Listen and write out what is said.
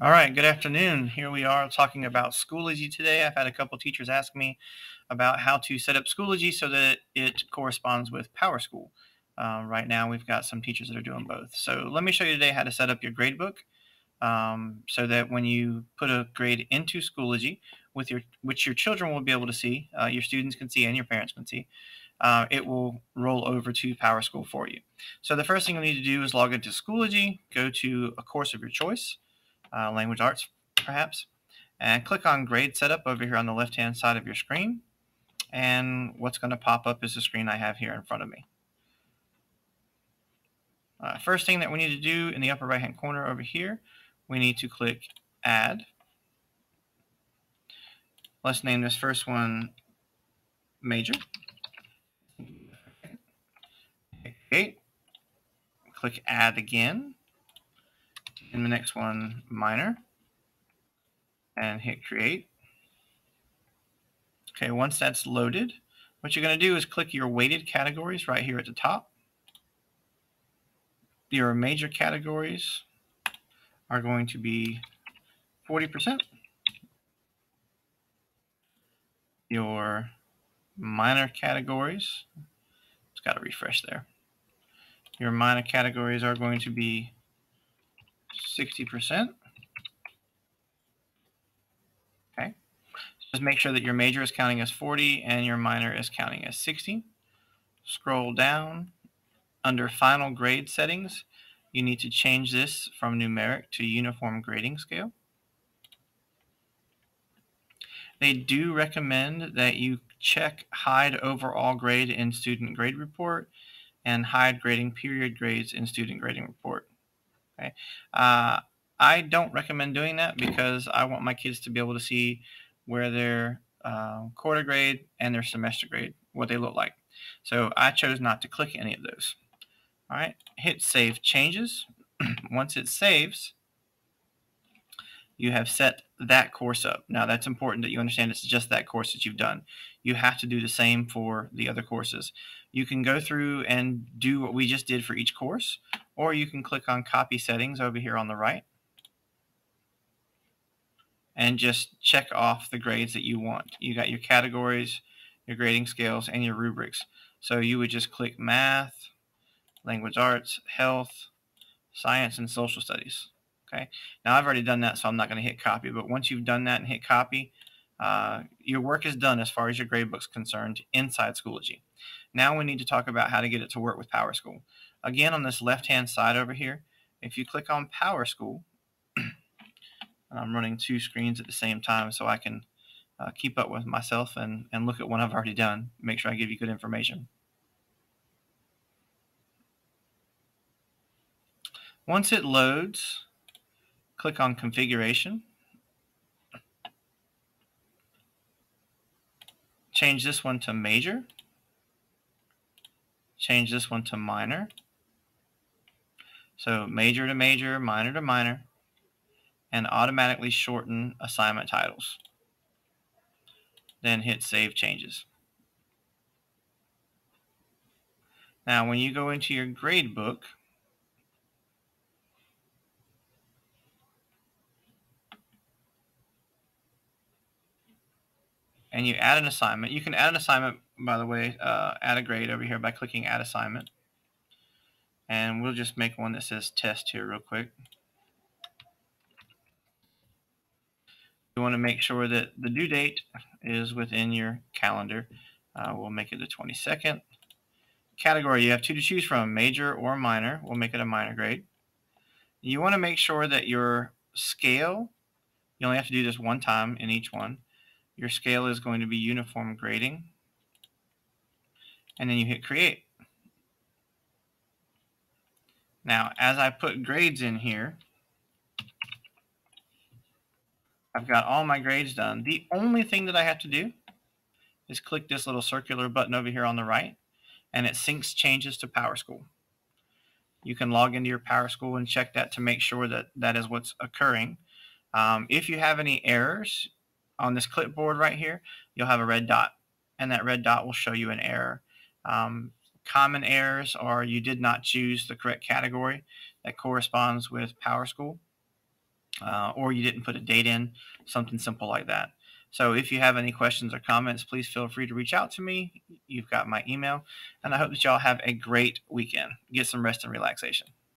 All right, good afternoon. Here we are talking about Schoology today. I've had a couple teachers ask me about how to set up Schoology so that it corresponds with PowerSchool. Right now, we've got some teachers that are doing both. So let me show you today how to set up your gradebook so that when you put a grade into Schoology, which your children will be able to see, your students can see, and your parents can see, it will roll over to PowerSchool for you. So the first thing you need to do is log into Schoology, go to a course of your choice. Language arts, perhaps, and click on grade setup over here on the left hand side of your screen. And what's going to pop up is the screen I have here in front of me. First thing that we need to do in the upper right hand corner over here, we need to click add. Let's name this first one major. Okay. Click add again. And the next one minor. And hit create. Okay, once that's loaded, what you're going to do is click your weighted categories right here at the top. Your major categories are going to be 40%. Your minor categories, it's got to refresh there. Your minor categories are going to be 60%. Okay. Just make sure that your major is counting as 40 and your minor is counting as 60. Scroll down. Under final grade settings, you need to change this from numeric to uniform grading scale. They do recommend that you check hide overall grade in student grade report and hide grading period grades in student grading report. Okay. I don't recommend doing that because I want my kids to be able to see where their quarter grade and their semester grade, what they look like. So I chose not to click any of those. All right, hit save changes. Once it saves, you have set that course up. Now that's important that you understand it's just that course that you've done. You have to do the same for the other courses. You can go through and do what we just did for each course, or you can click on copy settings over here on the right and just check off the grades that you want. You got your categories, your grading scales, and your rubrics. So you would just click math, language arts, health, science, and social studies. Okay. Now I've already done that, so I'm not going to hit copy. But once you've done that and hit copy, your work is done as far as your gradebook's concerned inside Schoology. Now we need to talk about how to get it to work with PowerSchool. Again, on this left-hand side over here, if you click on PowerSchool, and I'm running two screens at the same time so I can keep up with myself and look at what I've already done, make sure I give you good information. Once it loads, click on configuration. Change this one to major. Change this one to minor. So major to major, minor to minor, and automatically shorten assignment titles. Then hit save changes. Now when you go into your gradebook, and you add an assignment. You can add an assignment, by the way, add a grade over here by clicking add assignment. And we'll just make one that says test here real quick. You want to make sure that the due date is within your calendar. We'll make it the 22nd. Category, you have two to choose from, major or minor. We'll make it a minor grade. You want to make sure that your scale, you only have to do this one time in each one. Your scale is going to be uniform grading. And then you hit create. Now, as I put grades in here, I've got all my grades done. The only thing that I have to do is click this little circular button over here on the right, and it syncs changes to PowerSchool. You can log into your PowerSchool and check that to make sure that that is what's occurring. If you have any errors on this clipboard right here, you'll have a red dot, and that red dot will show you an error. Common errors are you did not choose the correct category that corresponds with PowerSchool. or you didn't put a date in, something simple like that. So if you have any questions or comments, please feel free to reach out to me. You've got my email, and I hope that y'all have a great weekend. Get some rest and relaxation.